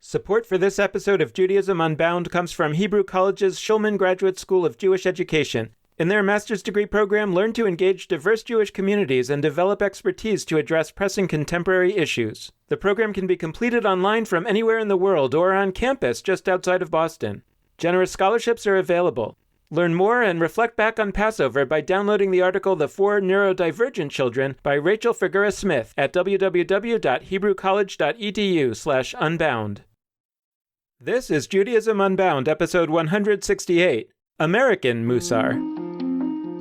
Support for this episode of Judaism Unbound comes from Hebrew College's Shulman Graduate School of Jewish Education. In their master's degree program, learn to engage diverse Jewish communities and develop expertise to address pressing contemporary issues. The program can be completed online from anywhere in the world or on campus just outside of Boston. Generous scholarships are available. Learn more and reflect back on Passover by downloading the article The Four Neurodivergent Children by Rachel Figueroa-Smith at www.hebrewcollege.edu/unbound. This is Judaism Unbound, episode 168, American Mussar.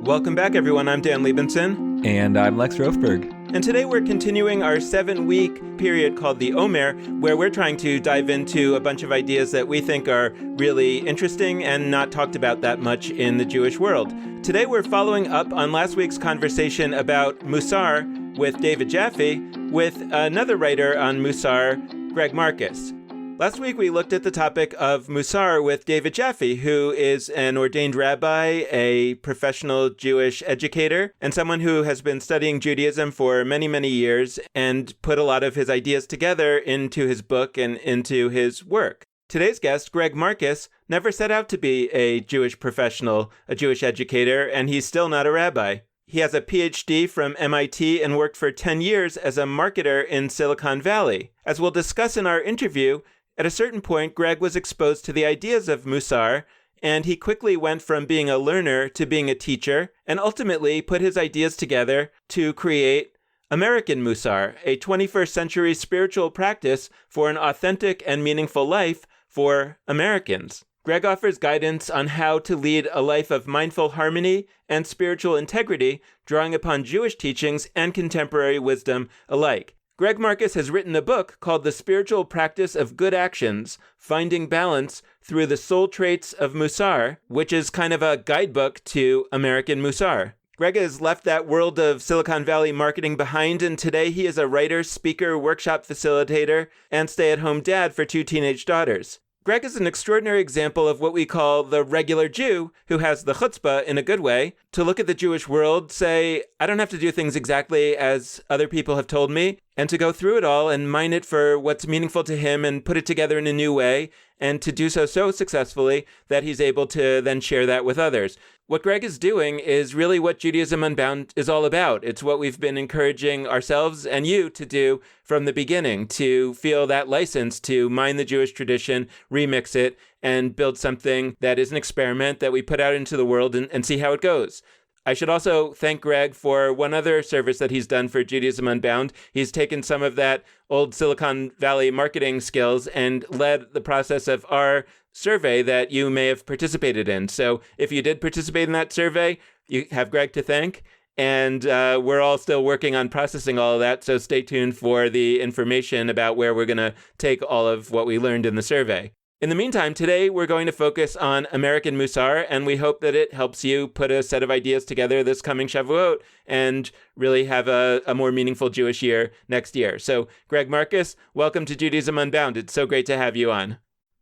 Welcome back, everyone. I'm Dan Liebenson. And I'm Lex Rofberg. And today we're continuing our 7-week period called the Omer, where we're trying to dive into a bunch of ideas that we think are really interesting and not talked about that much in the Jewish world. Today we're following up on last week's conversation about Mussar with David Jaffe with another writer on Mussar, Greg Marcus. Last week, we looked at the topic of Mussar with David Jaffe, who is an ordained rabbi, a professional Jewish educator, and someone who has been studying Judaism for many, many years and put a lot of his ideas together into his book and into his work. Today's guest, Greg Marcus, never set out to be a Jewish professional, a Jewish educator, and he's still not a rabbi. He has a PhD from MIT and worked for 10 years as a marketer in Silicon Valley. As we'll discuss in our interview, at a certain point, Greg was exposed to the ideas of Mussar, and he quickly went from being a learner to being a teacher, and ultimately put his ideas together to create American Mussar, a 21st century spiritual practice for an authentic and meaningful life for Americans. Greg offers guidance on how to lead a life of mindful harmony and spiritual integrity, drawing upon Jewish teachings and contemporary wisdom alike. Greg Marcus has written a book called The Spiritual Practice of Good Actions, Finding Balance Through the Soul Traits of Mussar, which is kind of a guidebook to American Mussar. Greg has left that world of Silicon Valley marketing behind, and today he is a writer, speaker, workshop facilitator, and stay-at-home dad for 2 teenage daughters. Greg is an extraordinary example of what we call the regular Jew who has the chutzpah, in a good way, to look at the Jewish world, say, I don't have to do things exactly as other people have told me, and to go through it all and mine it for what's meaningful to him and put it together in a new way, and to do so successfully that he's able to then share that with others. What Greg is doing is really what Judaism Unbound is all about. It's what we've been encouraging ourselves and you to do from the beginning, to feel that license to mine the Jewish tradition, remix it, and build something that is an experiment that we put out into the world and see how it goes. I should also thank Greg for one other service that he's done for Judaism Unbound. He's taken some of that old Silicon Valley marketing skills and led the process of our survey that you may have participated in. So if you did participate in that survey, you have Greg to thank. And we're all still working on processing all of that. So stay tuned for the information about where we're going to take all of what we learned in the survey. In the meantime, today we're going to focus on American Mussar, and we hope that it helps you put a set of ideas together this coming Shavuot and really have a more meaningful Jewish year next year. So, Greg Marcus, welcome to Judaism Unbound. It's so great to have you on.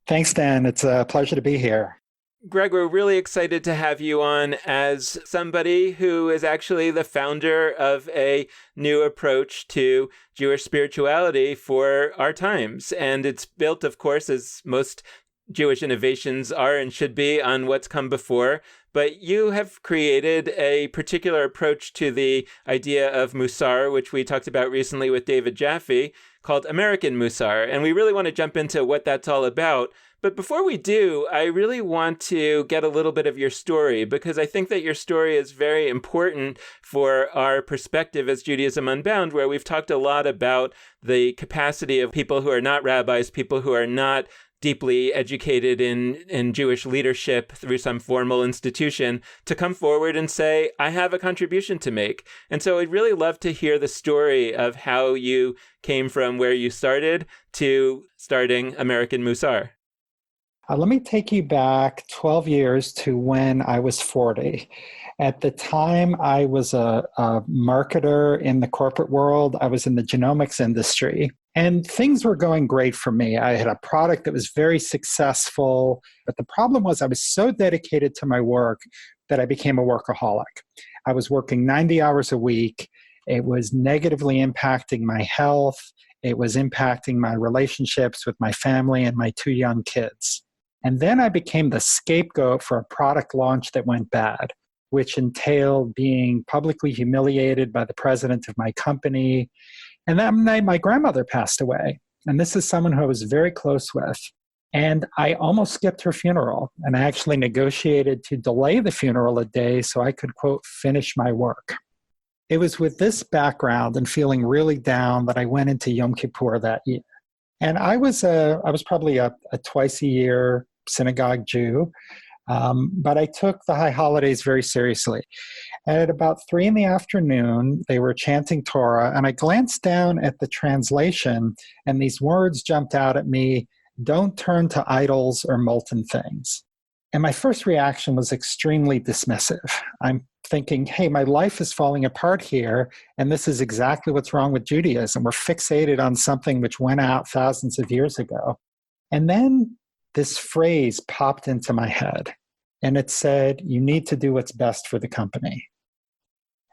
Thanks, Dan. It's a pleasure to be here. Greg, we're really excited to have you on as somebody who is actually the founder of a new approach to Jewish spirituality for our times. And it's built, of course, as most Jewish innovations are and should be, on what's come before. But you have created a particular approach to the idea of Mussar, which we talked about recently with David Jaffe, called American Mussar. And we really want to jump into what that's all about. But before we do, I really want to get a little bit of your story, because I think that your story is very important for our perspective as Judaism Unbound, where we've talked a lot about the capacity of people who are not rabbis, people who are not deeply educated in Jewish leadership through some formal institution, to come forward and say, I have a contribution to make. And so I'd really love to hear the story of how you came from where you started to starting American Mussar. Let me take you back 12 years to when I was 40. At the time, I was a marketer in the corporate world. I was in the genomics industry, and things were going great for me. I had a product that was very successful, but the problem was I was so dedicated to my work that I became a workaholic. I was working 90 hours a week. It was negatively impacting my health. It was impacting my relationships with my family and my 2 young kids. And then I became the scapegoat for a product launch that went bad, which entailed being publicly humiliated by the president of my company. And that night, my grandmother passed away. And this is someone who I was very close with. And I almost skipped her funeral. And I actually negotiated to delay the funeral a day so I could, quote, finish my work. It was with this background and feeling really down that I went into Yom Kippur that year. And I was probably a twice a year synagogue Jew, but I took the high holidays very seriously. And at about 3 p.m, they were chanting Torah, and I glanced down at the translation, and these words jumped out at me: "Don't turn to idols or molten things." And my first reaction was extremely dismissive. I'm thinking, hey, my life is falling apart here, and this is exactly what's wrong with Judaism. We're fixated on something which went out thousands of years ago. And then this phrase popped into my head, and it said, you need to do what's best for the company.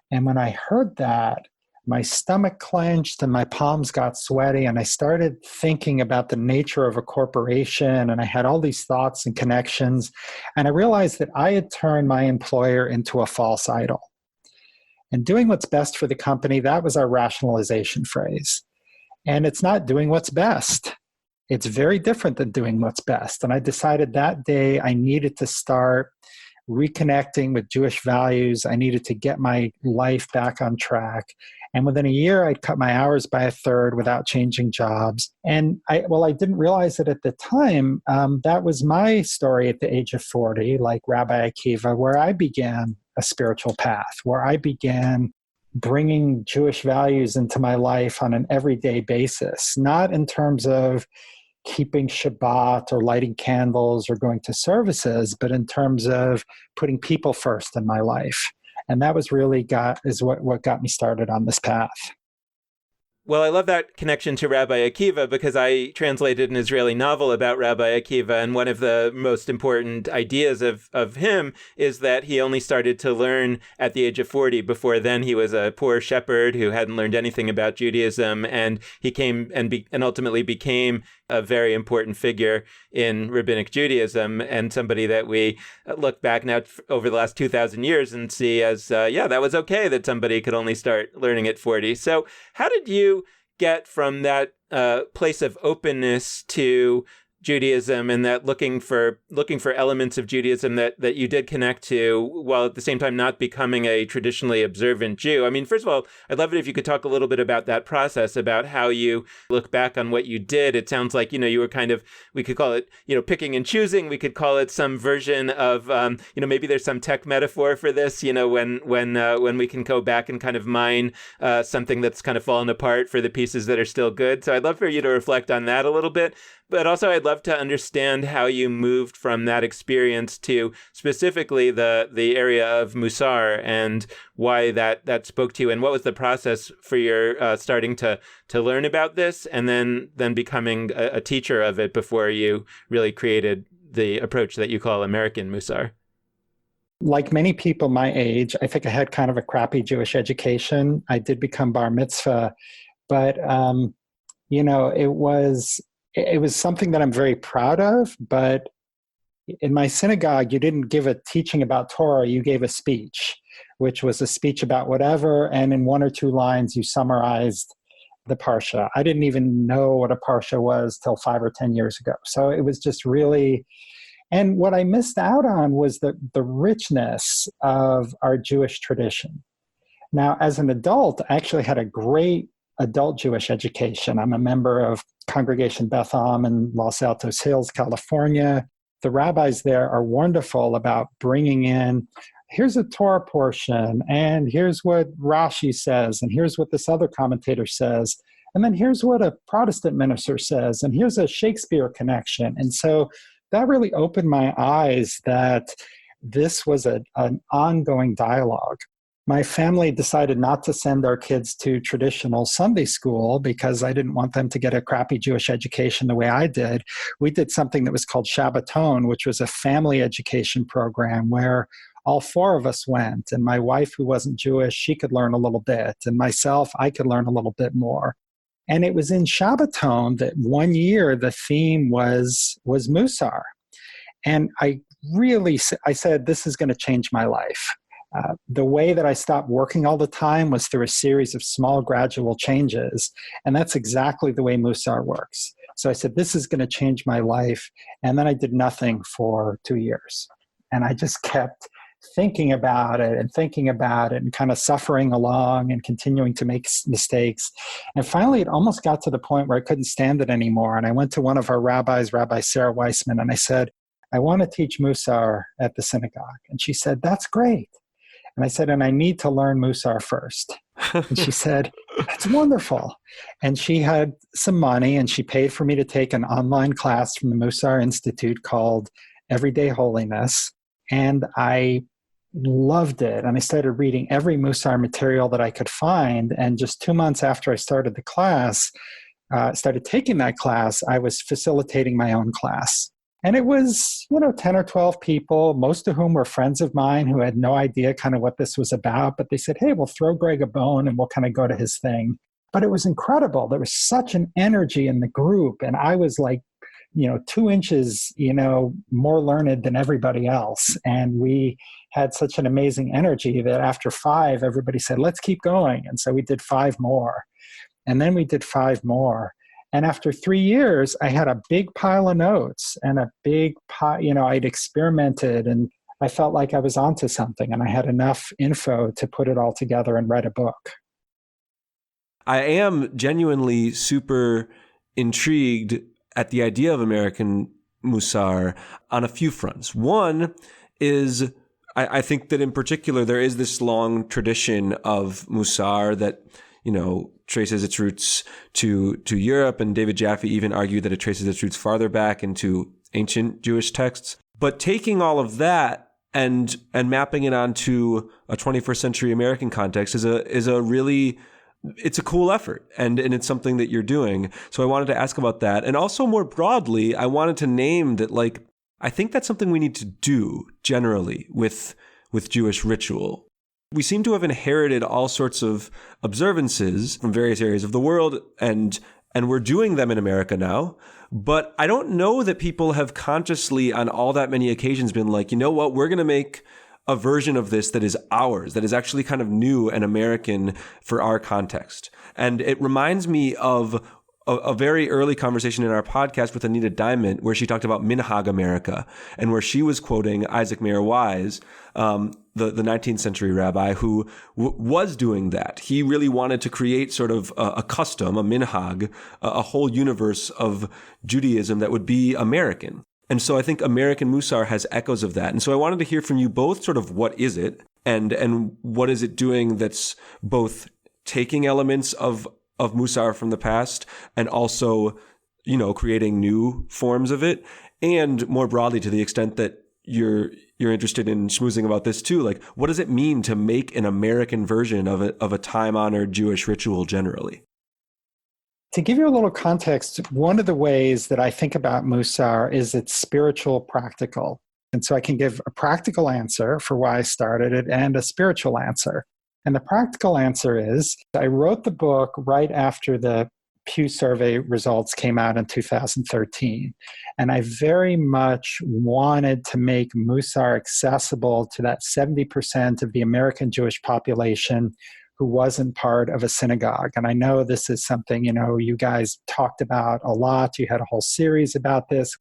And when I heard that, my stomach clenched and my palms got sweaty, and I started thinking about the nature of a corporation, and I had all these thoughts and connections, and I realized that I had turned my employer into a false idol. And doing what's best for the company, that was our rationalization phrase. And it's not doing what's best. It's very different than doing what's best. And I decided that day I needed to start reconnecting with Jewish values. I needed to get my life back on track. And within a year, I'd cut my hours by a third without changing jobs. And I didn't realize it at the time. That was my story at the age of 40, like Rabbi Akiva, where I began a spiritual path, where I began bringing Jewish values into my life on an everyday basis, not in terms of keeping Shabbat or lighting candles or going to services, but in terms of putting people first in my life. And that was really what got me started on this path. Well, I love that connection to Rabbi Akiva because I translated an Israeli novel about Rabbi Akiva, and one of the most important ideas of him is that he only started to learn at the age of 40. Before then, he was a poor shepherd who hadn't learned anything about Judaism, and he came and ultimately became a very important figure in rabbinic Judaism, and somebody that we look back now over the last 2,000 years and see as, that was okay that somebody could only start learning at 40. So how did you get from that place of openness to Judaism and that looking for elements of Judaism that you did connect to, while at the same time not becoming a traditionally observant Jew? I mean, first of all, I'd love it if you could talk a little bit about that process, about how you look back on what you did. It sounds like, you were kind of, we could call it, picking and choosing. We could call it some version of, maybe there's some tech metaphor for this, when we can go back and kind of mine something that's kind of fallen apart for the pieces that are still good. So I'd love for you to reflect on that a little bit. But also, I'd love to understand how you moved from that experience to specifically the area of Mussar and why that spoke to you, and what was the process for your starting to learn about this and then becoming a teacher of it before you really created the approach that you call American Mussar. Like many people my age, I think I had kind of a crappy Jewish education. I did become bar mitzvah, but it was something that I'm very proud of, but in my synagogue, you didn't give a teaching about Torah, you gave a speech, which was a speech about whatever, and in 1 or 2 lines, you summarized the Parsha. I didn't even know what a Parsha was till 5 or 10 years ago. So it was just really, and what I missed out on was the richness of our Jewish tradition. Now, as an adult, I actually had a great adult Jewish education. I'm a member of Congregation Beth Am in Los Altos Hills, California. The rabbis there are wonderful about bringing in, here's a Torah portion, and here's what Rashi says, and here's what this other commentator says, and then here's what a Protestant minister says, and here's a Shakespeare connection. And so that really opened my eyes that this was an ongoing dialogue. My family decided not to send our kids to traditional Sunday school because I didn't want them to get a crappy Jewish education the way I did. We did something that was called Shabbaton, which was a family education program where all 4 of us went. And my wife, who wasn't Jewish, she could learn a little bit. And myself, I could learn a little bit more. And it was in Shabbaton that one year the theme was Mussar. And I said, this is going to change my life. The way that I stopped working all the time was through a series of small gradual changes. And that's exactly the way Mussar works. So I said, this is going to change my life. And then I did nothing for 2 years. And I just kept thinking about it and kind of suffering along and continuing to make mistakes. And finally, it almost got to the point where I couldn't stand it anymore. And I went to one of our rabbis, Rabbi Sarah Weissman, and I said, I want to teach Mussar at the synagogue. And she said, that's great. And I said, and I need to learn Mussar first. And she said, that's wonderful. And she had some money and she paid for me to take an online class from the Mussar Institute called Everyday Holiness. And I loved it. And I started reading every Mussar material that I could find. And just 2 months after I started the class, started taking that class, I was facilitating my own class. And it was, 10 or 12 people, most of whom were friends of mine who had no idea kind of what this was about. But they said, hey, we'll throw Greg a bone and we'll kind of go to his thing. But it was incredible. There was such an energy in the group. And I was like, 2 inches, more learned than everybody else. And we had such an amazing energy that after 5, everybody said, let's keep going. And so we did 5 more. And then we did 5 more. And after 3 years, I had a big pile of notes and a big pile, I'd experimented and I felt like I was onto something and I had enough info to put it all together and write a book. I am genuinely super intrigued at the idea of American Mussar on a few fronts. One is I think that in particular, there is this long tradition of Mussar that, traces its roots to Europe. And David Jaffe even argued that it traces its roots farther back into ancient Jewish texts. But taking all of that and mapping it onto a 21st century American context is a really, it's a cool effort. And it's something that you're doing. So I wanted to ask about that. And also more broadly, I wanted to name that, I think that's something we need to do generally with Jewish ritual. We seem to have inherited all sorts of observances from various areas of the world, and we're doing them in America now. But I don't know that people have consciously on all that many occasions been like, you know what, we're going to make a version of this that is ours, that is actually kind of new and American for our context. And it reminds me of a very early conversation in our podcast with Anita Diamond, where she talked about Minhag America, and where she was quoting Isaac Mayer Wise, the 19th century rabbi who was doing that. He really wanted to create sort of a custom, a minhag, a whole universe of Judaism that would be American. And so I think American Mussar has echoes of that. And so I wanted to hear from you both sort of what is it and what is it doing that's both taking elements of Mussar from the past and also, creating new forms of it. And more broadly, to the extent that you're interested in schmoozing about this too, what does it mean to make an American version of a time-honored Jewish ritual generally? To give you a little context, one of the ways that I think about Mussar is it's spiritual practical. And so I can give a practical answer for why I started it and a spiritual answer. And the practical answer is I wrote the book right after the Pew survey results came out in 2013. And I very much wanted to make Mussar accessible to that 70% of the American Jewish population who wasn't part of a synagogue. And I know this is something, you guys talked about a lot. You had a whole series about this.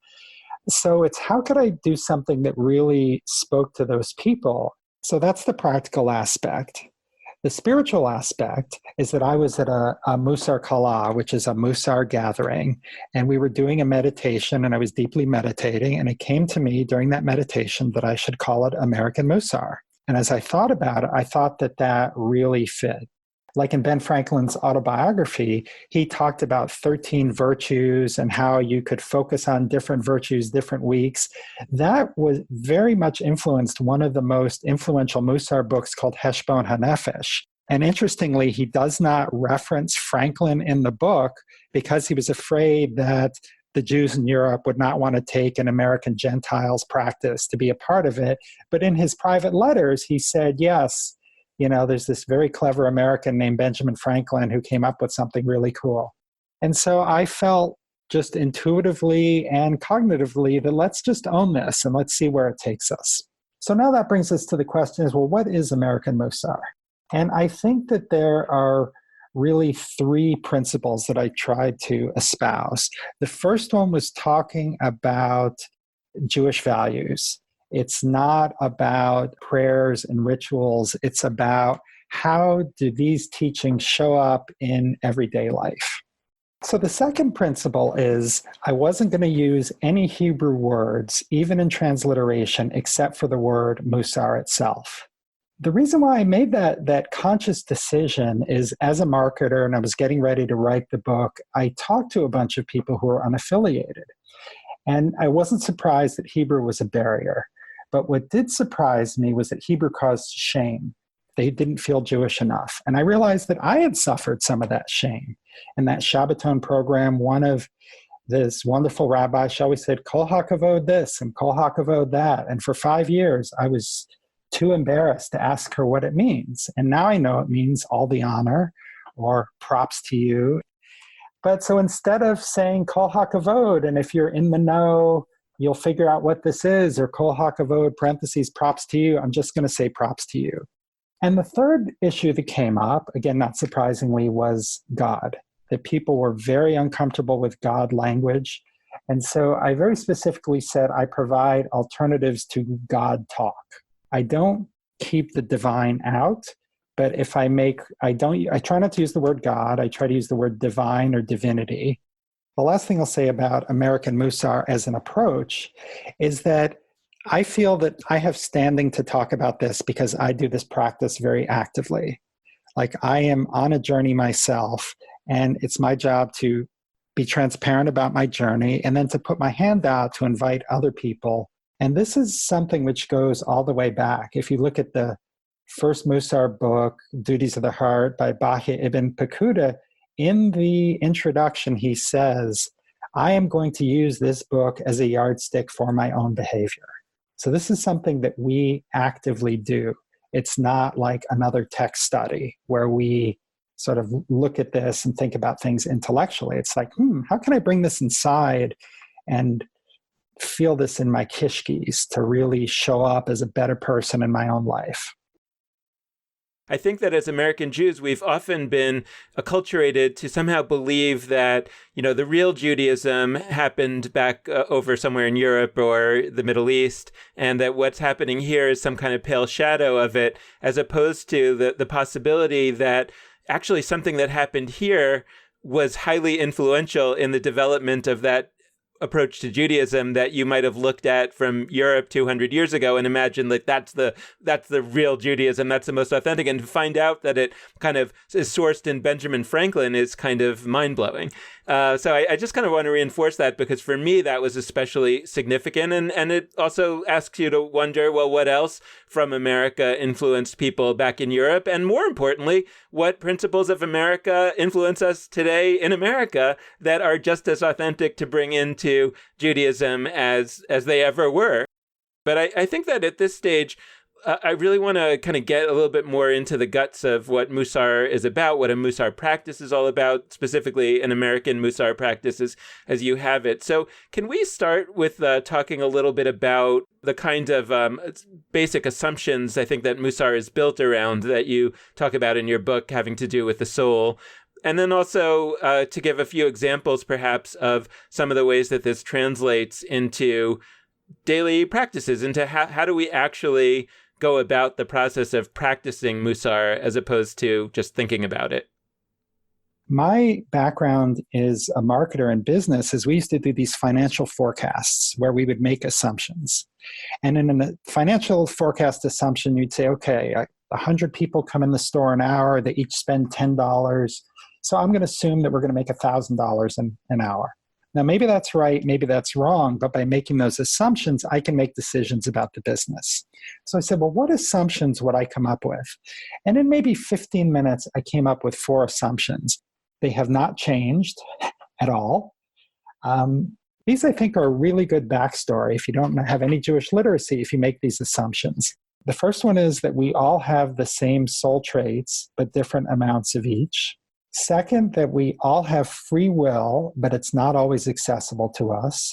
So it's how could I do something that really spoke to those people? So that's the practical aspect. The spiritual aspect is that I was at a Mussar Kala, which is a Mussar gathering, and we were doing a meditation, and I was deeply meditating, and it came to me during that meditation that I should call it American Mussar. And as I thought about it, I thought that really fit. Like in Ben Franklin's autobiography, he talked about 13 virtues and how you could focus on different virtues, different weeks. That was very much influenced one of the most influential Mussar books called Heshbon HaNefesh. And interestingly, he does not reference Franklin in the book because he was afraid that the Jews in Europe would not want to take an American Gentiles practice to be a part of it. But in his private letters, he said, yes, there's this very clever American named Benjamin Franklin who came up with something really cool. And so I felt just intuitively and cognitively that let's just own this and let's see where it takes us. So now that brings us to the question is, well, what is American Mussar? And I think that there are really three principles that I tried to espouse. The first one was talking about Jewish values. It's not about prayers and rituals. It's about how do these teachings show up in everyday life. So the second principle is I wasn't going to use any Hebrew words, even in transliteration, except for the word Mussar itself. The reason why I made that conscious decision is as a marketer, and I was getting ready to write the book, I talked to a bunch of people who are unaffiliated. And I wasn't surprised that Hebrew was a barrier. But what did surprise me was that Hebrew caused shame. They didn't feel Jewish enough. And I realized that I had suffered some of that shame. In that Shabbaton program, one of this wonderful rabbi, she always said, Kol HaKavod this and Kol HaKavod that. And for 5 years, I was too embarrassed to ask her what it means. And now I know it means all the honor or props to you. But so instead of saying Kol HaKavod, and if you're in the know, you'll figure out what this is, or Kol HaKavod, parentheses, props to you, I'm just going to say props to you. And the third issue that came up, again, not surprisingly, was God. That people were very uncomfortable with God language. And so I very specifically said I provide alternatives to God talk. I don't keep the divine out, but if I try not to use the word God, I try to use the word divine or divinity. The last thing I'll say about American Mussar as an approach is that I feel that I have standing to talk about this because I do this practice very actively. Like I am on a journey myself, and it's my job to be transparent about my journey and then to put my hand out to invite other people. And this is something which goes all the way back. If you look at the first Mussar book, Duties of the Heart by Bahya ibn Pakuda, in the introduction, he says, I am going to use this book as a yardstick for my own behavior. So this is something that we actively do. It's not like another text study where we sort of look at this and think about things intellectually. It's like, how can I bring this inside and feel this in my kishkis to really show up as a better person in my own life? I think that as American Jews, we've often been acculturated to somehow believe that, the real Judaism happened back over somewhere in Europe or the Middle East, and that what's happening here is some kind of pale shadow of it, as opposed to the possibility that actually something that happened here was highly influential in the development of that approach to Judaism that you might have looked at from Europe 200 years ago and imagined like that's the real Judaism, that's the most authentic, and to find out that it kind of is sourced in Benjamin Franklin is kind of mind-blowing. So I just kind of want to reinforce that because for me that was especially significant, and it also asks you to wonder, well, what else from America influenced people back in Europe, and more importantly, what principles of America influence us today in America that are just as authentic to bring into Judaism as they ever were. But I think that at this stage, I really want to kind of get a little bit more into the guts of what Mussar is about, what a Mussar practice is all about, specifically an American Mussar practice as you have it. So can we start with talking a little bit about the kind of basic assumptions I think that Mussar is built around that you talk about in your book having to do with the soul? And then also to give a few examples, perhaps, of some of the ways that this translates into daily practices, into how do we actually go about the process of practicing Mussar as opposed to just thinking about it. My background is a marketer in business, as we used to do these financial forecasts where we would make assumptions. And in a financial forecast assumption, you'd say, okay, 100 people come in the store an hour, they each spend $10. So I'm going to assume that we're going to make $1,000 an hour. Now, maybe that's right, maybe that's wrong, but by making those assumptions, I can make decisions about the business. So I said, well, what assumptions would I come up with? And in maybe 15 minutes, I came up with 4 assumptions. They have not changed at all. These, I think, are a really good backstory if you don't have any Jewish literacy, if you make these assumptions. The first one is that we all have the same soul traits, but different amounts of each. Second, that we all have free will, but it's not always accessible to us.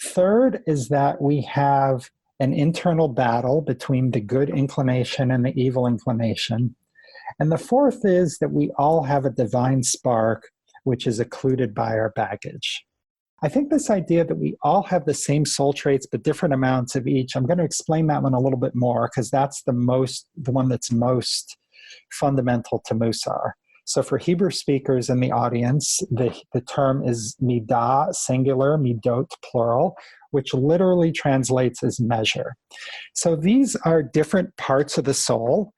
Third is that we have an internal battle between the good inclination and the evil inclination. And the fourth is that we all have a divine spark, which is occluded by our baggage. I think this idea that we all have the same soul traits, but different amounts of each, I'm going to explain that one a little bit more because that's the one that's most fundamental to Mussar. So for Hebrew speakers in the audience, the term is midah, singular, midot, plural, which literally translates as measure. So these are different parts of the soul.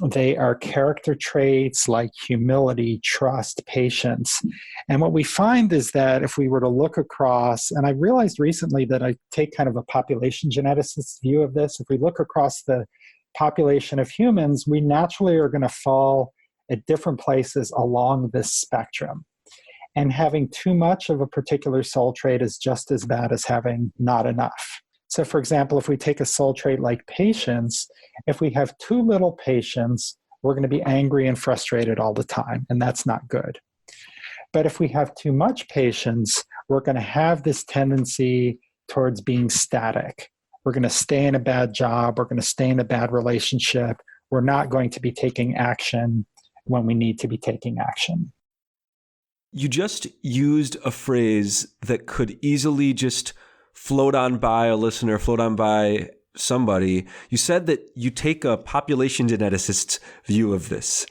They are character traits like humility, trust, patience. And what we find is that if we were to look across, and I realized recently that I take kind of a population geneticist view of this, if we look across the population of humans, we naturally are going to fall at different places along this spectrum. And having too much of a particular soul trait is just as bad as having not enough. So for example, if we take a soul trait like patience, if we have too little patience, we're going to be angry and frustrated all the time, and that's not good. But if we have too much patience, we're going to have this tendency towards being static. We're going to stay in a bad job. We're going to stay in a bad relationship. We're not going to be taking action when we need to be taking action. You just used a phrase that could easily just float on by a listener, float on by somebody. You said that you take a population geneticist's view of this,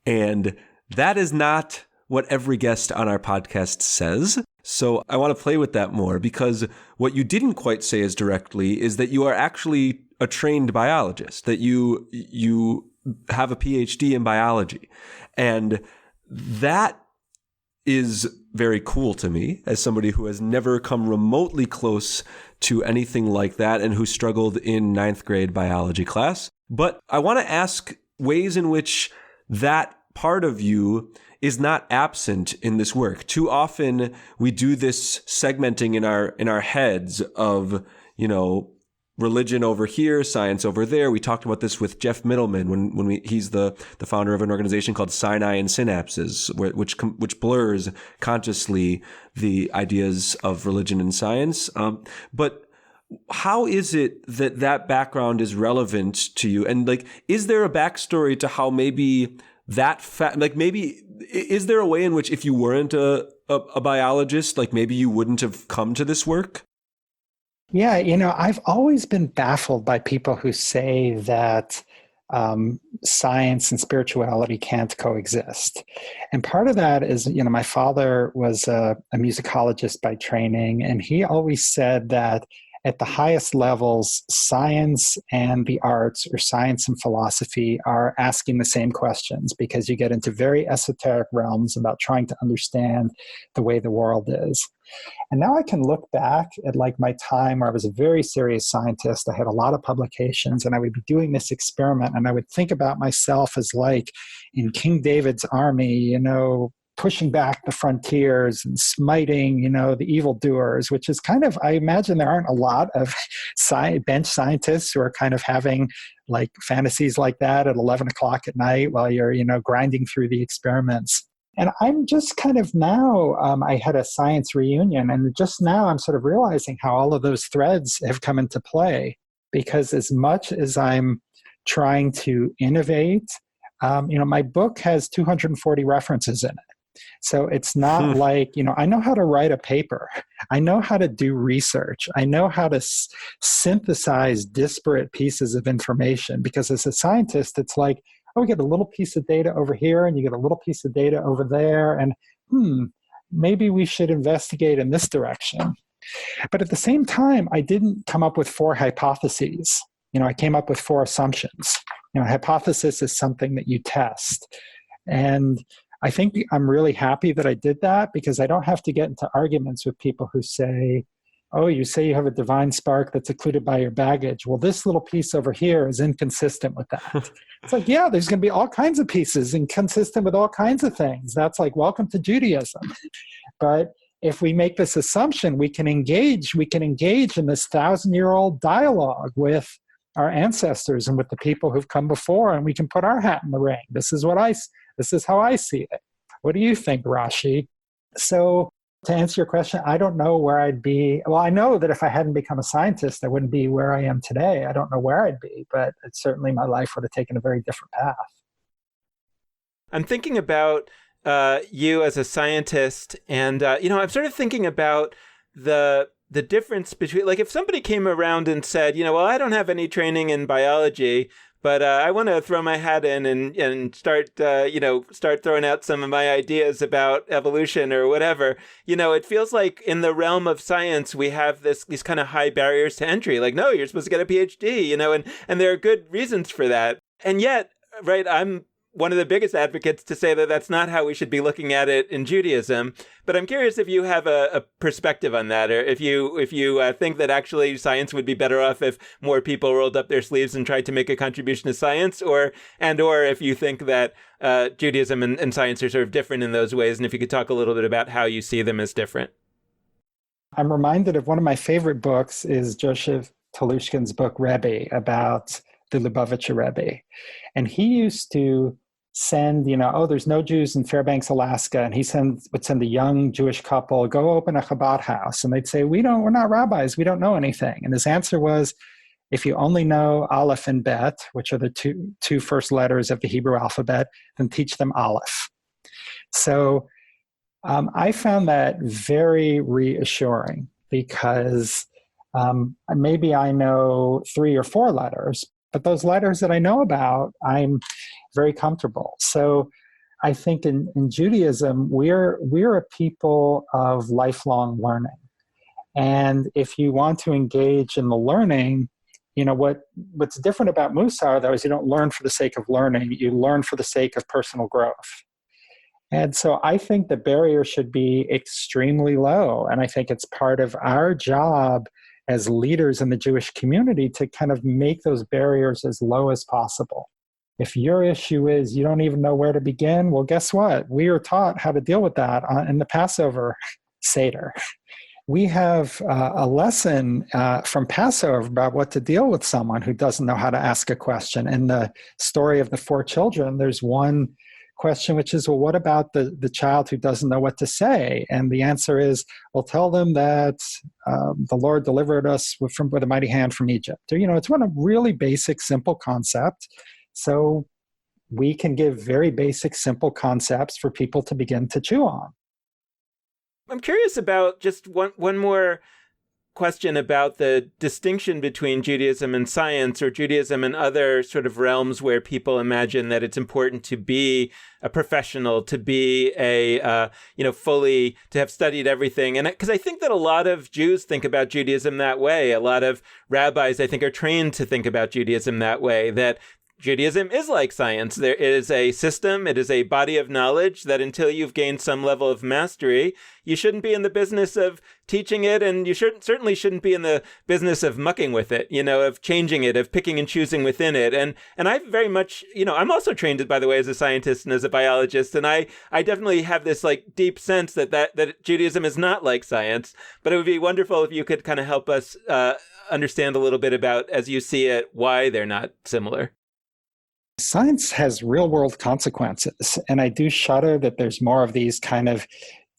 and that is not what every guest on our podcast says. So I want to play with that more, because what you didn't quite say as directly is that you are actually a trained biologist, that you have a PhD in biology. And that is very cool to me as somebody who has never come remotely close to anything like that and who struggled in 9th grade biology class. But I want to ask ways in which that part of you is not absent in this work. Too often we do this segmenting in our heads of, religion over here, science over there. We talked about this with Jeff Middleman when he's the founder of an organization called Sinai and Synapses, which blurs consciously the ideas of religion and science. But how is it that background is relevant to you? And is there a backstory to how maybe that is there a way in which if you weren't a biologist, maybe you wouldn't have come to this work? Yeah, I've always been baffled by people who say that science and spirituality can't coexist. And part of that is, my father was a musicologist by training, and he always said that at the highest levels, science and the arts, or science and philosophy, are asking the same questions, because you get into very esoteric realms about trying to understand the way the world is. And now I can look back at my time where I was a very serious scientist. I had a lot of publications, and I would be doing this experiment, and I would think about myself as in King David's army, pushing back the frontiers and smiting, the evildoers, which is kind of, I imagine there aren't a lot of bench scientists who are kind of having fantasies like that at 11 o'clock at night while you're, grinding through the experiments. And I'm just kind of now, I had a science reunion, and just now I'm sort of realizing how all of those threads have come into play, because as much as I'm trying to innovate, my book has 240 references in it. So it's not I know how to write a paper. I know how to do research. I know how to synthesize disparate pieces of information, because as a scientist, it's we get a little piece of data over here, and you get a little piece of data over there, and maybe we should investigate in this direction. But at the same time, I didn't come up with 4 hypotheses. I came up with 4 assumptions. A hypothesis is something that you test. And I think I'm really happy that I did that, because I don't have to get into arguments with people who say, oh, you say you have a divine spark that's occluded by your baggage. Well, this little piece over here is inconsistent with that. It's yeah, there's going to be all kinds of pieces inconsistent with all kinds of things. That's welcome to Judaism. But if we make this assumption, we can engage in this 1,000-year-old dialogue with our ancestors and with the people who've come before, and we can put our hat in the ring. This is what I This is how I see it. What do you think, Rashi? So to answer your question, I don't know where I'd be. Well, I know that if I hadn't become a scientist, I wouldn't be where I am today. I don't know where I'd be, but certainly my life would have taken a very different path. I'm thinking about you as a scientist, and I'm sort of thinking about the difference between, like, if somebody came around and said, well, I don't have any training in biology, but I want to throw my hat in and start throwing out some of my ideas about evolution or whatever. It feels like in the realm of science, we have these kind of high barriers to entry. Like, no, you're supposed to get a PhD, and there are good reasons for that. And yet, right, I'm one of the biggest advocates to say that that's not how we should be looking at it in Judaism. But I'm curious if you have a perspective on that, or if you think that actually science would be better off if more people rolled up their sleeves and tried to make a contribution to science, or if you think that Judaism and science are sort of different in those ways, and if you could talk a little bit about how you see them as different. I'm reminded of one of my favorite books is Joseph Telushkin's book Rebbe, about the Lubavitcher Rebbe. And he used to send, there's no Jews in Fairbanks, Alaska. And he would send a young Jewish couple, go open a Chabad house. And they'd say, we're not rabbis. We don't know anything. And his answer was, if you only know Aleph and Bet, which are the two first letters of the Hebrew alphabet, then teach them Aleph. So I found that very reassuring, because maybe I know 3 or 4 letters, but those letters that I know about, I'm very comfortable. So I think in Judaism, we're a people of lifelong learning. And if you want to engage in the learning, what's different about Mussar, though, is you don't learn for the sake of learning. You learn for the sake of personal growth. And so I think the barrier should be extremely low. And I think it's part of our job as leaders in the Jewish community to kind of make those barriers as low as possible. If your issue is you don't even know where to begin, well, guess what? We are taught how to deal with that in the Passover Seder. We have a lesson from Passover about what to deal with someone who doesn't know how to ask a question. In the story of the 4 children, there's one question, which is, well, what about the child who doesn't know what to say? And the answer is, well, tell them that the Lord delivered us with a mighty hand from Egypt. It's one of really basic, simple concept. So we can give very basic, simple concepts for people to begin to chew on. I'm curious about just one more question about the distinction between Judaism and science, or Judaism and other sort of realms where people imagine that it's important to be a professional, to be fully, to have studied everything. And because I think that a lot of Jews think about Judaism that way. A lot of rabbis, I think, are trained to think about Judaism that way, that Judaism is like science. There is a system, it is a body of knowledge that until you've gained some level of mastery, you shouldn't be in the business of teaching it, and you certainly shouldn't be in the business of mucking with it, of changing it, of picking and choosing within it. And I very much, I'm also trained, by the way, as a scientist and as a biologist, and I definitely have this like deep sense that Judaism is not like science. But it would be wonderful if you could kind of help us understand a little bit about, as you see it, why they're not similar. Science has real world consequences. And I do shudder that there's more of these kind of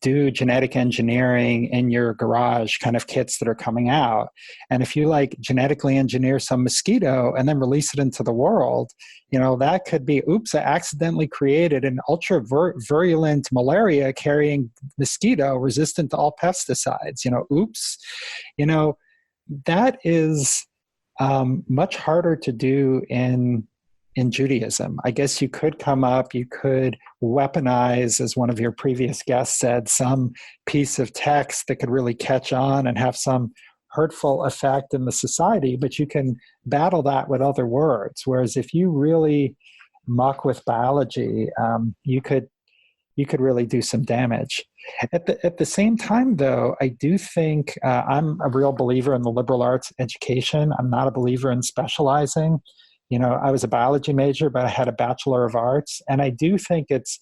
do genetic engineering in your garage kind of kits that are coming out. And if you like genetically engineer some mosquito and then release it into the world, that could be, oops, I accidentally created an ultra virulent malaria carrying mosquito resistant to all pesticides. Oops. That is much harder to do in Judaism. I guess you could weaponize, as one of your previous guests said, some piece of text that could really catch on and have some hurtful effect in the society, but you can battle that with other words. Whereas if you really muck with biology, you could really do some damage. At the same time, though, I do think I'm a real believer in the liberal arts education. I'm not a believer in specializing. I was a biology major, but I had a Bachelor of Arts. And I do think it's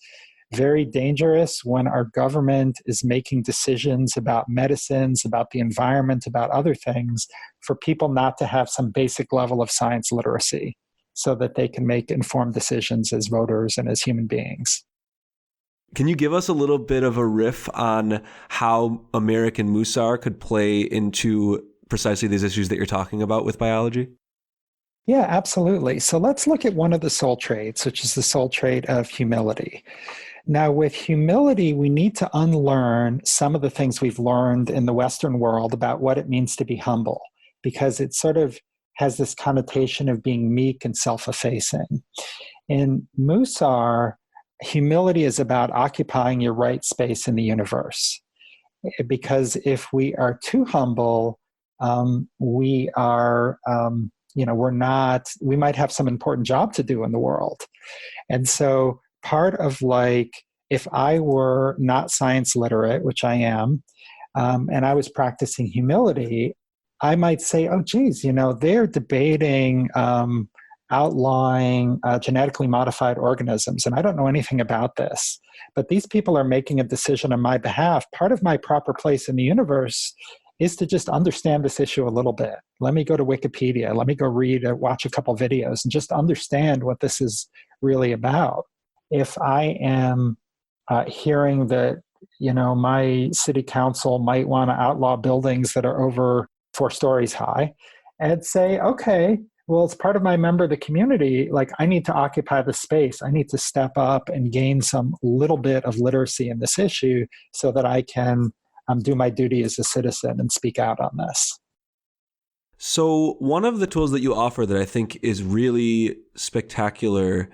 very dangerous when our government is making decisions about medicines, about the environment, about other things, for people not to have some basic level of science literacy. so that they can make informed decisions as voters and as human beings. Can you give us a little bit of a riff on how American Mussar could play into precisely these issues that you're talking about with biology? Yeah, absolutely. So let's look at one of the soul traits, which is the soul trait of humility. Now, with humility, we need to unlearn some of the things we've learned in the Western world about what it means to be humble, because it sort of has this connotation of being meek and self-effacing. In Mussar, humility is about occupying your right space in the universe. Because if we are too humble, we are, we might have some important job to do in the world. And so part of if I were not science literate, which I am, and I was practicing humility, I might say, oh, geez, they're debating outlawing genetically modified organisms, and I don't know anything about this. But these people are making a decision on my behalf. Part of my proper place in the universe is to just understand this issue a little bit. Let me go to Wikipedia. Let me go watch a couple videos and just understand what this is really about. If I am hearing that, my city council might want to outlaw buildings that are over 4 stories high, I'd say, okay, well, as part of my member of the community, I need to occupy the space. I need to step up and gain some little bit of literacy in this issue so that I can do my duty as a citizen and speak out on this. So one of the tools that you offer that I think is really spectacular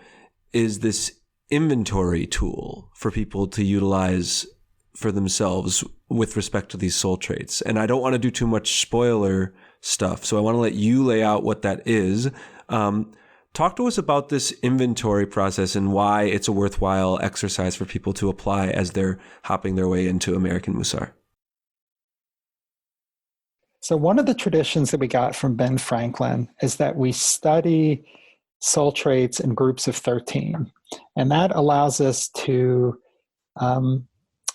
is this inventory tool for people to utilize for themselves with respect to these soul traits. And I don't want to do too much spoiler stuff, so I want to let you lay out what that is. Talk to us about this inventory process and why it's a worthwhile exercise for people to apply as they're hopping their way into American Mussar. So one of the traditions that we got from Ben Franklin is that we study soul traits in groups of 13. And that allows us to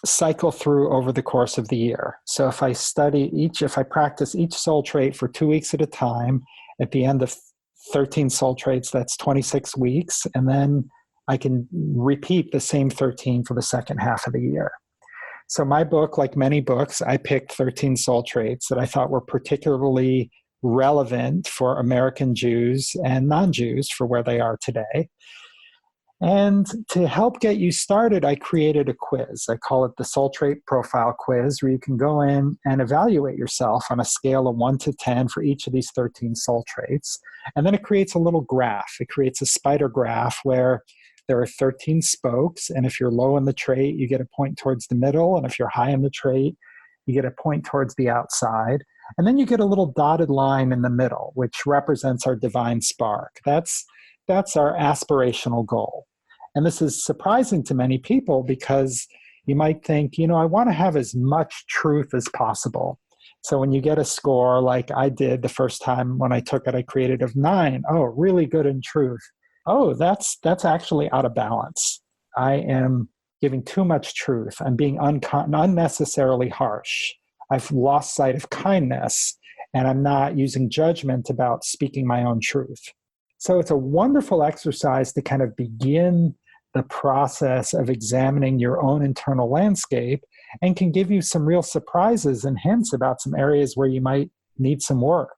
cycle through over the course of the year. So if I practice each soul trait for 2 weeks at a time, at the end of 13 soul traits, that's 26 weeks. And then I can repeat the same 13 for the second half of the year. So my book, like many books, I picked 13 soul traits that I thought were particularly relevant for American Jews and non-Jews for where they are today. And to help get you started, I created a quiz. I call it the Soul Trait Profile Quiz, where you can go in and evaluate yourself on a scale of 1 to 10 for each of these 13 soul traits. And then it creates a little graph. It creates a spider graph where there are 13 spokes. And if you're low in the trait, you get a point towards the middle. And if you're high in the trait, you get a point towards the outside. And then you get a little dotted line in the middle, which represents our divine spark. That's our aspirational goal. And this is surprising to many people because you might think, I want to have as much truth as possible. So when you get a score like I did the first time when I took it, I created of 9. Oh, really good in truth. Oh, that's actually out of balance. I am giving too much truth. I'm being unnecessarily harsh. I've lost sight of kindness, and I'm not using judgment about speaking my own truth. So it's a wonderful exercise to kind of begin the process of examining your own internal landscape, and can give you some real surprises and hints about some areas where you might need some work.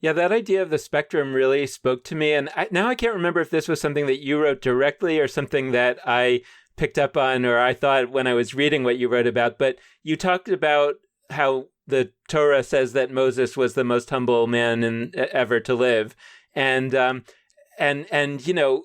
Yeah, that idea of the spectrum really spoke to me. And now I can't remember if this was something that you wrote directly or something that I picked up on or I thought when I was reading what you wrote about. But you talked about how the Torah says that Moses was the most humble man ever to live. And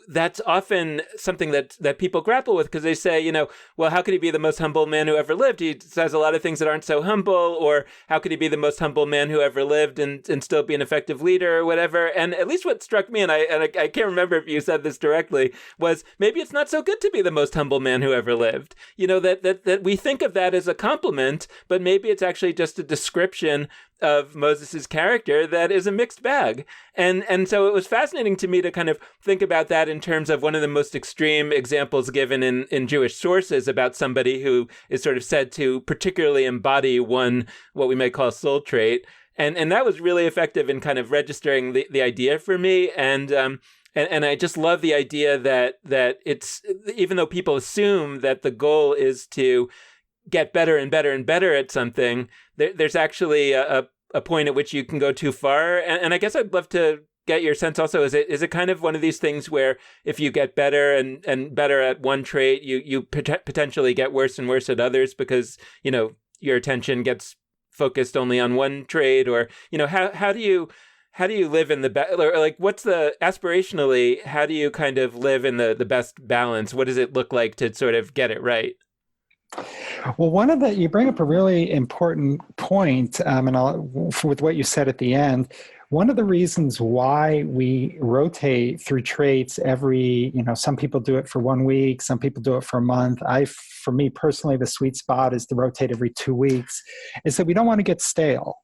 that's often something that people grapple with because they say, well, how could he be the most humble man who ever lived? He says a lot of things that aren't so humble, or how could he be the most humble man who ever lived and still be an effective leader or whatever? And at least what struck me, and I can't remember if you said this directly, was maybe it's not so good to be the most humble man who ever lived. That we think of that as a compliment, but maybe it's actually just a description of Moses's character that is a mixed bag. And so it was fascinating to me to kind of think about that in terms of one of the most extreme examples given in Jewish sources about somebody who is sort of said to particularly embody one, what we might call soul trait. And that was really effective in kind of registering the idea for me. And I just love the idea that it's, even though people assume that the goal is to get better and better and better at something, there's actually a point at which you can go too far. And I guess I'd love to get your sense also. Is it kind of one of these things where if you get better and better at one trait, you potentially get worse and worse at others because, your attention gets focused only on one trait? Or, how do you live in or like, what's the aspirationally, how do you kind of live in the best balance? What does it look like to sort of get it right? Well, you bring up a really important point, with what you said at the end. One of the reasons why we rotate through traits some people do it for 1 week, some people do it for a month. For me personally, the sweet spot is to rotate every 2 weeks, is that we don't want to get stale.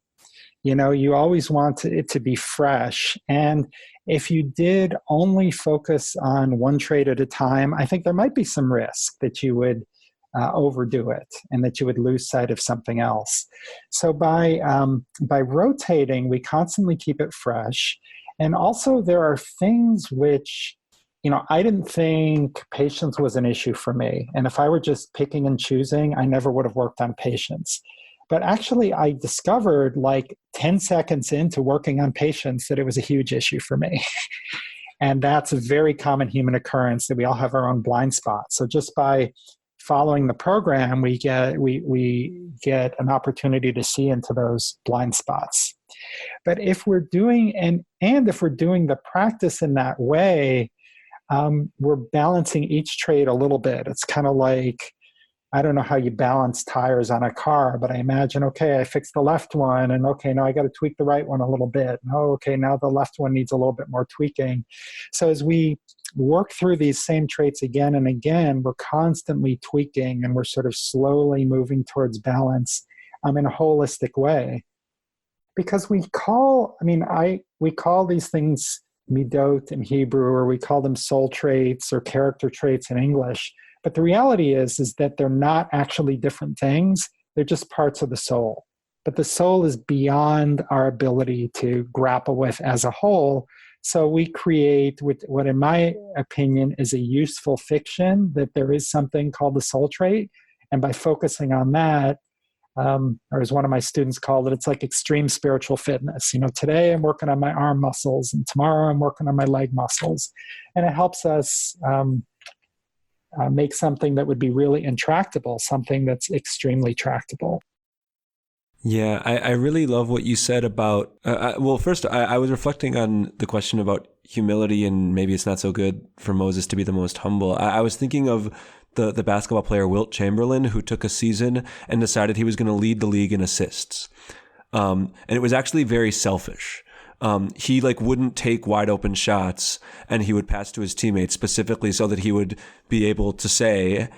You always want it to be fresh. And if you did only focus on one trait at a time, I think there might be some risk that you would overdo it and that you would lose sight of something else. So by rotating, we constantly keep it fresh. And also there are things which, I didn't think patience was an issue for me. And if I were just picking and choosing, I never would have worked on patience. But actually, I discovered like 10 seconds into working on patience that it was a huge issue for me. And that's a very common human occurrence, that we all have our own blind spots. So just by following the program, we get an opportunity to see into those blind spots. But if we're doing if we're doing the practice in that way, we're balancing each trait a little bit. It's kind of like, I don't know how you balance tires on a car, but I imagine, okay, I fixed the left one, and okay, now I got to tweak the right one a little bit. And, okay, now the left one needs a little bit more tweaking. So as we work through these same traits again and again, we're constantly tweaking, and we're sort of slowly moving towards balance in a holistic way. Because we call these things midot in Hebrew, or we call them soul traits or character traits in English. But the reality is that they're not actually different things. They're just parts of the soul. But the soul is beyond our ability to grapple with as a whole. So we create with what, in my opinion, is a useful fiction that there is something called the soul trait. And by focusing on that, or as one of my students called it, it's like extreme spiritual fitness. Today I'm working on my arm muscles, and tomorrow I'm working on my leg muscles. And it helps us make something that would be really intractable, something that's extremely tractable. Yeah, I really love what you said about, first, I was reflecting on the question about humility, and maybe it's not so good for Moses to be the most humble. I was thinking of the basketball player Wilt Chamberlain, who took a season and decided he was going to lead the league in assists. And it was actually very selfish. He wouldn't take wide open shots, and he would pass to his teammates specifically so that he would be able to say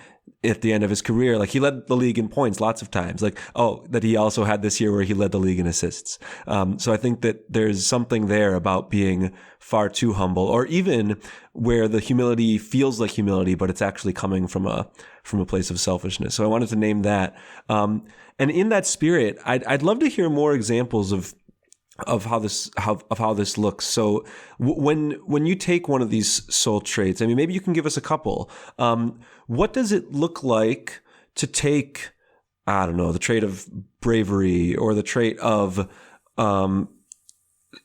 at the end of his career, he led the league in points lots of times, that he also had this year where he led the league in assists. So I think that there's something there about being far too humble, or even where the humility feels like humility, but it's actually coming from a place of selfishness. So I wanted to name that. And in that spirit, I'd love to hear more examples of how this looks. So when you take one of these soul traits, maybe you can give us a couple. What does it look like to take, I don't know, the trait of bravery, or the trait of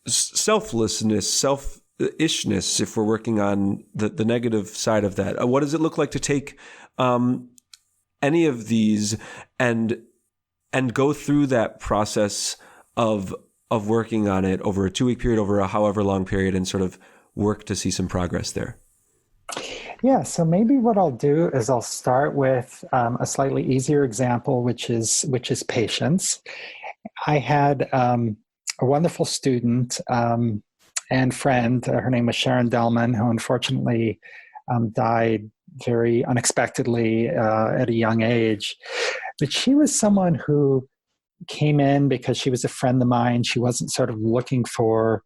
selflessness, selfishness, if we're working on the negative side of that? What does it look like to take any of these and go through that process of working on it over a 2-week period, over a however long period, and sort of work to see some progress there? Yeah, so maybe what I'll do is I'll start with a slightly easier example, which is patience. I had a wonderful student and friend. Her name was Sharon Delman, who unfortunately died very unexpectedly at a young age. But she was someone who came in because she was a friend of mine. She wasn't sort of looking for,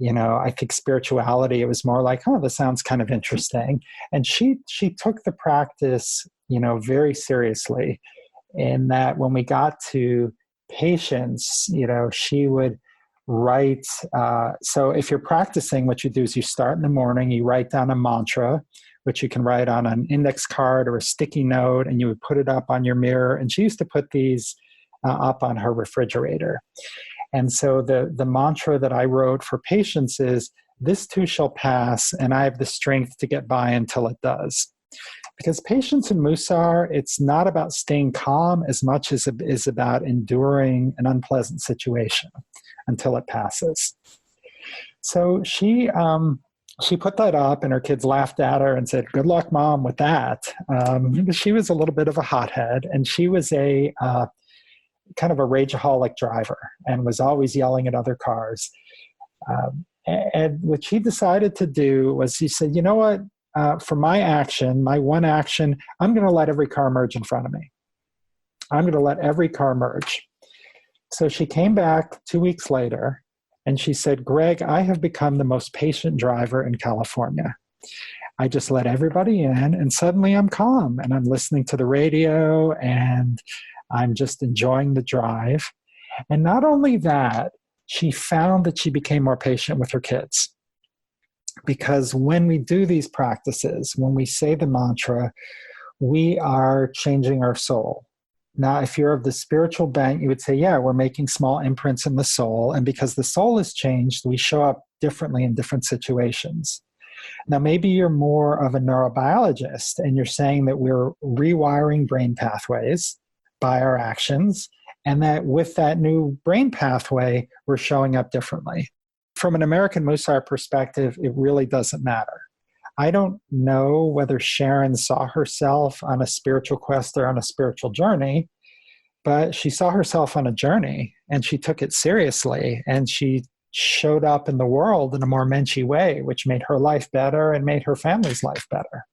I think spirituality. It was more like, oh, this sounds kind of interesting. And she took the practice, very seriously, in that when we got to patients, she would write. So if you're practicing, what you do is you start in the morning, you write down a mantra, which you can write on an index card or a sticky note, and you would put it up on your mirror. And she used to put these up on her refrigerator. And so the mantra that I wrote for patients is, "This too shall pass, and I have the strength to get by until it does." Because patience in Mussar, it's not about staying calm as much as it is about enduring an unpleasant situation until it passes. So she put that up, and her kids laughed at her and said, "Good luck, Mom, with that." She was a little bit of a hothead, and she was a kind of a rageaholic driver and was always yelling at other cars. And what she decided to do was, she said, "You know what? For my action, my one action, I'm going to let every car merge in front of me. I'm going to let every car merge." So she came back 2 weeks later and she said, "Greg, I have become the most patient driver in California. I just let everybody in, and suddenly I'm calm, and I'm listening to the radio, and I'm just enjoying the drive." And not only that, she found that she became more patient with her kids. Because when we do these practices, when we say the mantra, we are changing our soul. Now, if you're of the spiritual bent, you would say, yeah, we're making small imprints in the soul. And because the soul is changed, we show up differently in different situations. Now, maybe you're more of a neurobiologist and you're saying that we're rewiring brain pathways by our actions, and that with that new brain pathway, we're showing up differently. From an American Mussar perspective, it really doesn't matter. I don't know whether Sharon saw herself on a spiritual quest or on a spiritual journey, but she saw herself on a journey and she took it seriously, and she showed up in the world in a more menschy way, which made her life better and made her family's life better.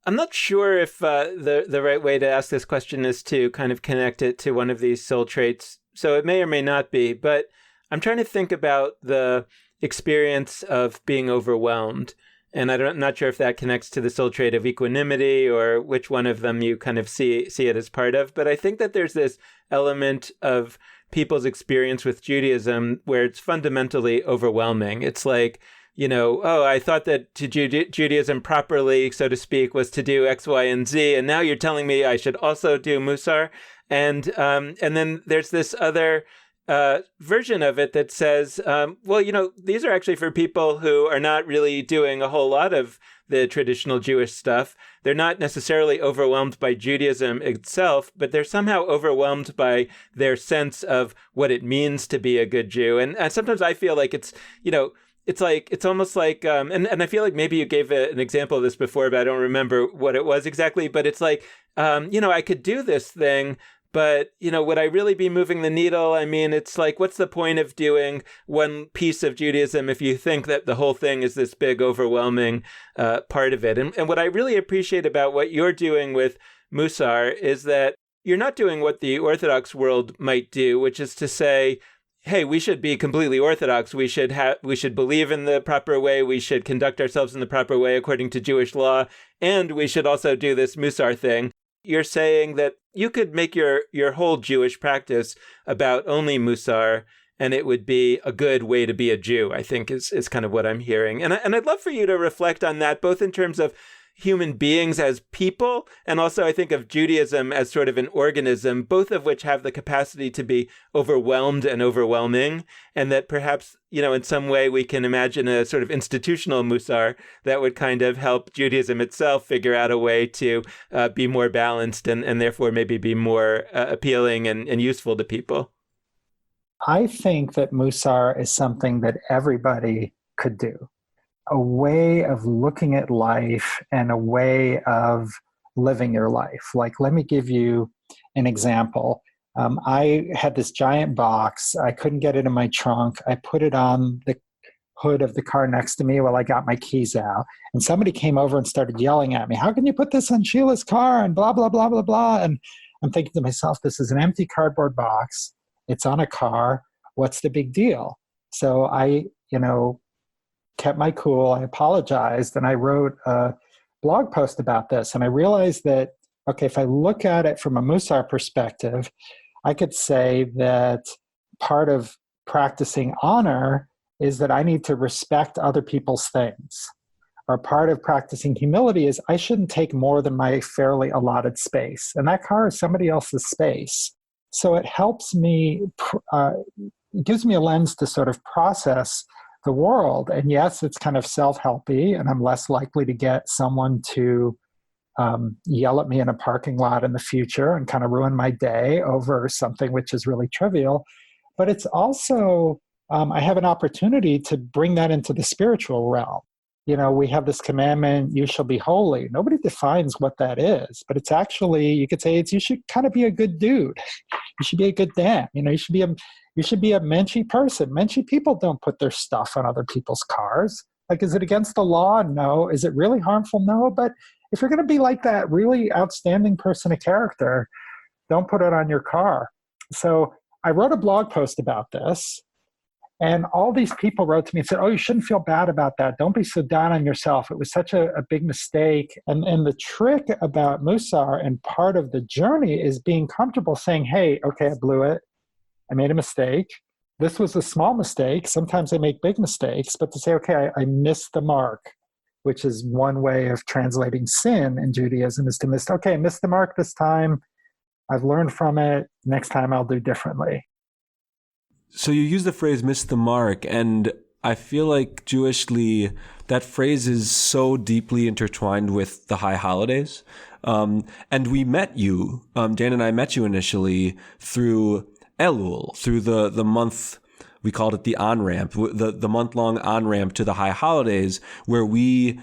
I'm not sure if the right way to ask this question is to kind of connect it to one of these soul traits. So it may or may not be, but I'm trying to think about the experience of being overwhelmed. And I'm not sure if that connects to the soul trait of equanimity or which one of them you kind of see it as part of. But I think that there's this element of people's experience with Judaism where it's fundamentally overwhelming. It's like, I thought that to Judaism properly, so to speak, was to do X, Y, and Z. And now you're telling me I should also do Mussar. And then there's this other version of it that says, these are actually for people who are not really doing a whole lot of the traditional Jewish stuff. They're not necessarily overwhelmed by Judaism itself, but they're somehow overwhelmed by their sense of what it means to be a good Jew. And sometimes I feel like it's almost like, and I feel like maybe you gave an example of this before, but I don't remember what it was exactly. But it's like, I could do this thing, but, would I really be moving the needle? I mean, it's like, what's the point of doing one piece of Judaism if you think that the whole thing is this big, overwhelming part of it? And what I really appreciate about what you're doing with Mussar is that you're not doing what the Orthodox world might do, which is to say, hey, we should be completely Orthodox. We should believe in the proper way. We should conduct ourselves in the proper way according to Jewish law. And we should also do this Mussar thing. You're saying that you could make your whole Jewish practice about only Mussar, and it would be a good way to be a Jew, I think is kind of what I'm hearing. And I'd love for you to reflect on that, both in terms of human beings as people, and also I think of Judaism as sort of an organism, both of which have the capacity to be overwhelmed and overwhelming, and that perhaps, in some way we can imagine a sort of institutional Mussar that would kind of help Judaism itself figure out a way to be more balanced and therefore maybe be more appealing and useful to people. I think that Mussar is something that everybody could do. A way of looking at life and a way of living your life. Like, let me give you an example. I had this giant box. I couldn't get it in my trunk. I put it on the hood of the car next to me while I got my keys out. And somebody came over and started yelling at me, "How can you put this on Sheila's car?" And blah, blah, blah, blah, blah. And I'm thinking to myself, this is an empty cardboard box. It's on a car. What's the big deal? So I, kept my cool. I apologized, and I wrote a blog post about this. And I realized that, okay, if I look at it from a Mussar perspective, I could say that part of practicing honor is that I need to respect other people's things. Or part of practicing humility is I shouldn't take more than my fairly allotted space. And that car is somebody else's space. So it helps me, it gives me a lens to sort of process the world. And yes, it's kind of self-helpy, and I'm less likely to get someone to yell at me in a parking lot in the future and kind of ruin my day over something which is really trivial. But it's also, I have an opportunity to bring that into the spiritual realm. We have this commandment, you shall be holy. Nobody defines what that is, but it's actually, you could say you should kind of be a good dude. You should be a good dad. You should be a menschy person. Menschy people don't put their stuff on other people's cars. Like, is it against the law? No. Is it really harmful? No. But if you're going to be like that really outstanding person of character, don't put it on your car. So I wrote a blog post about this. And all these people wrote to me and said, oh, you shouldn't feel bad about that. Don't be so down on yourself. It was such a big mistake. And the trick about Mussar and part of the journey is being comfortable saying, hey, okay, I blew it. I made a mistake. This was a small mistake. Sometimes I make big mistakes. But to say, okay, I missed the mark, which is one way of translating sin in Judaism, is to I missed the mark this time. I've learned from it. Next time I'll do differently. So you use the phrase "miss the mark," and I feel like Jewishly, that phrase is so deeply intertwined with the high holidays. And we met you, Dan and I met you initially through Elul, through the month, we called it the on-ramp, the month-long on-ramp to the high holidays, where we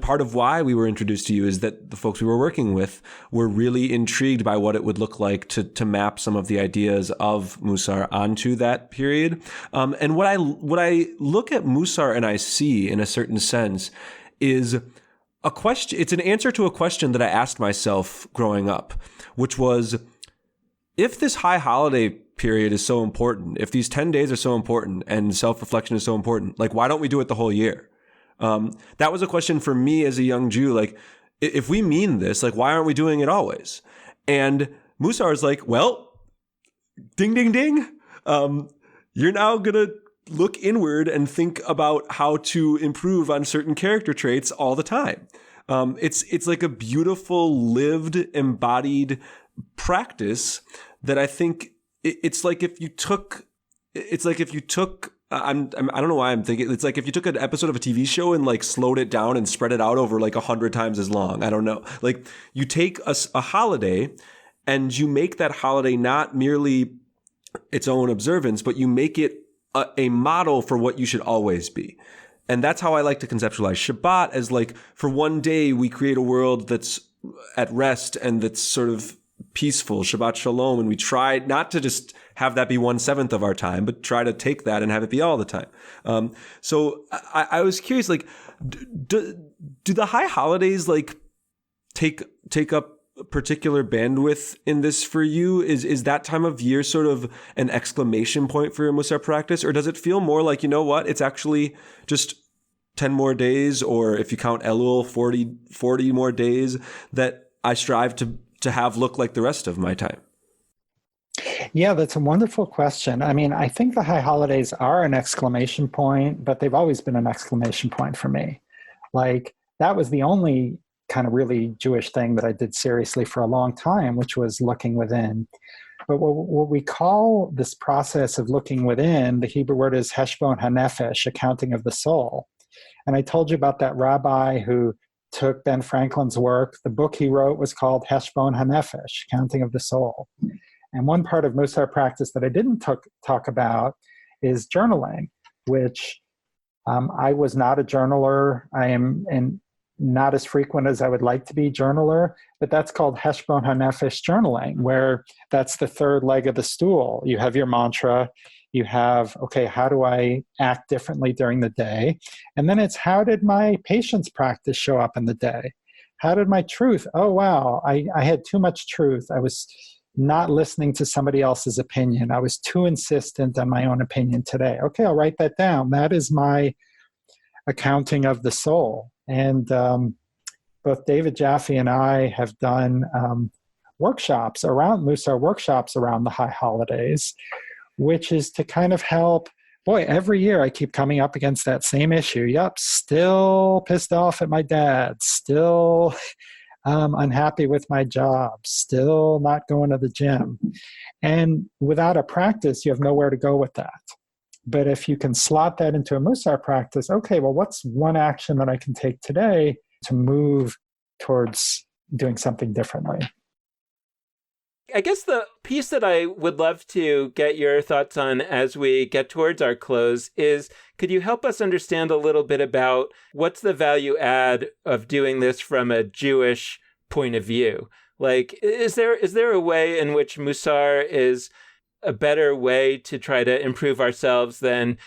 part of why we were introduced to you is that the folks we were working with were really intrigued by what it would look like to map some of the ideas of Mussar onto that period. And what I look at Mussar and I see in a certain sense is a question. It's an answer to a question that I asked myself growing up, which was, if this high holiday period is so important, if these 10 days are so important and self-reflection is so important, like, why don't we do it the whole year? That was a question for me as a young Jew. Like, if we mean this, like, why aren't we doing it always? And Mussar is like, well, ding, ding, ding. You're now going to look inward and think about how to improve on certain character traits all the time. It's like a beautiful, lived, embodied practice that I think it's like if you took I don't know why I'm thinking. It's like if you took an episode of a TV show and like slowed it down and spread it out over like 100 times as long. I don't know. Like, you take a holiday and you make that holiday not merely its own observance, but you make it a model for what you should always be. And that's how I like to conceptualize Shabbat, as like, for one day we create a world that's at rest and that's sort of peaceful, Shabbat Shalom, and we try not to just have that be 1/7 of our time, but try to take that and have it be all the time. So I was curious, like, do the high holidays like take up a particular bandwidth in this for you? Is that time of year sort of an exclamation point for your Mussar practice, or does it feel more like, you know what, it's actually just 10 more days, or if you count Elul, 40 more days that I strive to have look like the rest of my time? Yeah, that's a wonderful question. I mean, I think the high holidays are an exclamation point, but they've always been an exclamation point for me. Like, that was the only kind of really Jewish thing that I did seriously for a long time, which was looking within. But what we call this process of looking within, the Hebrew word is heshbon hanefesh, accounting of the soul. And I told you about that rabbi who took Ben Franklin's work. The book he wrote was called Heshbon HaNefesh, Counting of the Soul. And one part of Mussar practice that I didn't talk about is journaling, which I was not a journaler. I am not as frequent as I would like to be journaler, but that's called Heshbon HaNefesh journaling, where that's the third leg of the stool. You have your mantra, you have, okay, how do I act differently during the day? And then it's, how did my patience practice show up in the day? How did my truth? Oh, wow, I had too much truth. I was not listening to somebody else's opinion. I was too insistent on my own opinion today. Okay, I'll write that down. That is my accounting of the soul. And both David Jaffe and I have done Mussar workshops around the high holidays, which is to kind of help. Boy, every year I keep coming up against that same issue. Yep, still pissed off at my dad, still unhappy with my job, still not going to the gym. And without a practice, you have nowhere to go with that. But if you can slot that into a Mussar practice, okay, well, what's one action that I can take today to move towards doing something differently? I guess the piece that I would love to get your thoughts on as we get towards our close is, could you help us understand a little bit about what's the value add of doing this from a Jewish point of view? Like, is there a way in which Mussar is a better way to try to improve ourselves than,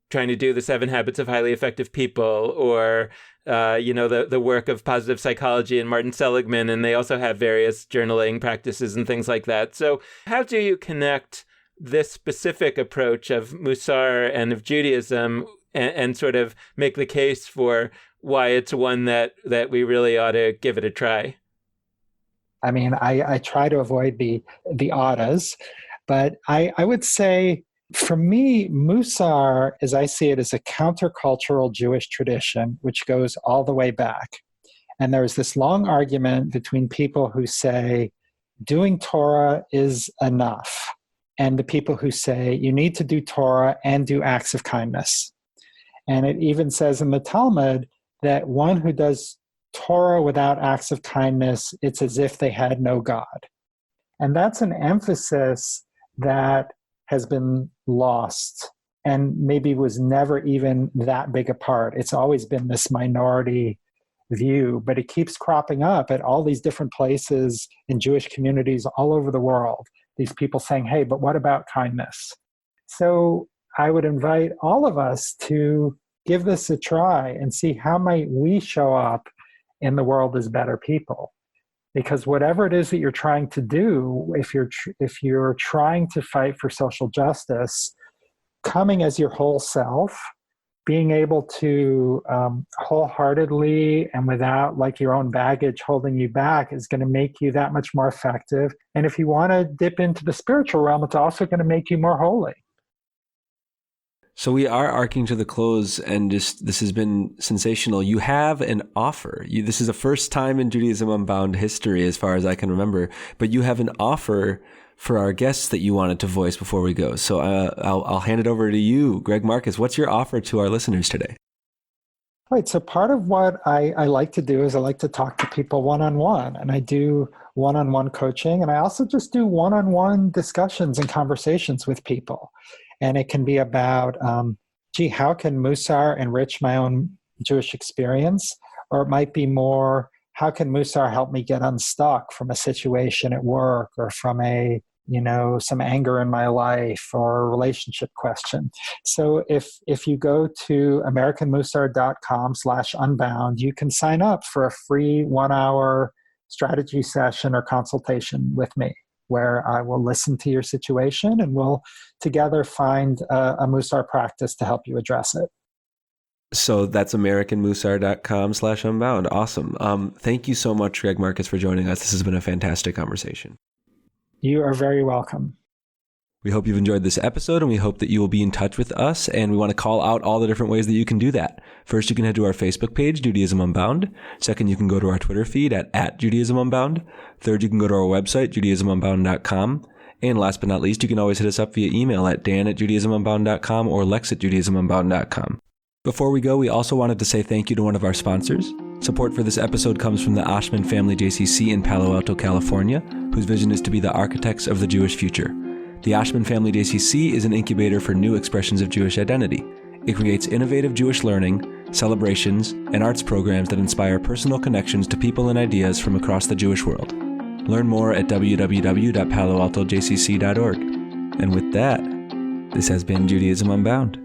trying to do the 7 Habits of Highly Effective People or the work of positive psychology and Martin Seligman, and they also have various journaling practices and things like that. So how do you connect this specific approach of Mussar and of Judaism and sort of make the case for why it's one that we really ought to give it a try? I mean, I try to avoid the oughtas, but I would say, for me, Mussar, as I see it, is a countercultural Jewish tradition, which goes all the way back. And there's this long argument between people who say doing Torah is enough, and the people who say you need to do Torah and do acts of kindness. And it even says in the Talmud that one who does Torah without acts of kindness, it's as if they had no God. And that's an emphasis that has been lost and maybe was never even that big a part. It's always been this minority view, but it keeps cropping up at all these different places in Jewish communities all over the world. These people saying, hey, but what about kindness? So I would invite all of us to give this a try and see how might we show up in the world as better people. Because whatever it is that you're trying to do, if you're trying to fight for social justice, coming as your whole self, being able to wholeheartedly and without like your own baggage holding you back is going to make you that much more effective. And if you want to dip into the spiritual realm, it's also going to make you more holy. So we are arcing to the close, and this has been sensational. You have an offer. This is the first time in Judaism Unbound history, as far as I can remember, but you have an offer for our guests that you wanted to voice before we go. So I'll hand it over to you, Greg Marcus. What's your offer to our listeners today? Right. So part of what I like to do is I like to talk to people one-on-one, and I do one-on-one coaching, and I also just do one-on-one discussions and conversations with people. And it can be about, how can Mussar enrich my own Jewish experience? Or it might be more, how can Mussar help me get unstuck from a situation at work or from some anger in my life or a relationship question? So if you go to americanmussar.com/unbound, you can sign up for a free 1-hour strategy session or consultation with me, where I will listen to your situation and we'll together find a Mussar practice to help you address it. So that's americanmussar.com/unbound. Awesome. Thank you so much, Greg Marcus, for joining us. This has been a fantastic conversation. You are very welcome. We hope you've enjoyed this episode, and we hope that you will be in touch with us, and we want to call out all the different ways that you can do that. First, you can head to our Facebook page, Judaism Unbound. Second, you can go to our Twitter feed at Judaism Unbound. Third, you can go to our website, JudaismUnbound.com. And last but not least, you can always hit us up via email at dan@JudaismUnbound.com or lex@JudaismUnbound.com. Before we go, we also wanted to say thank you to one of our sponsors. Support for this episode comes from the Ashman Family JCC in Palo Alto, California, whose vision is to be the architects of the Jewish future. The Ashman Family JCC is an incubator for new expressions of Jewish identity. It creates innovative Jewish learning, celebrations, and arts programs that inspire personal connections to people and ideas from across the Jewish world. Learn more at www.paloaltojcc.org. And with that, this has been Judaism Unbound.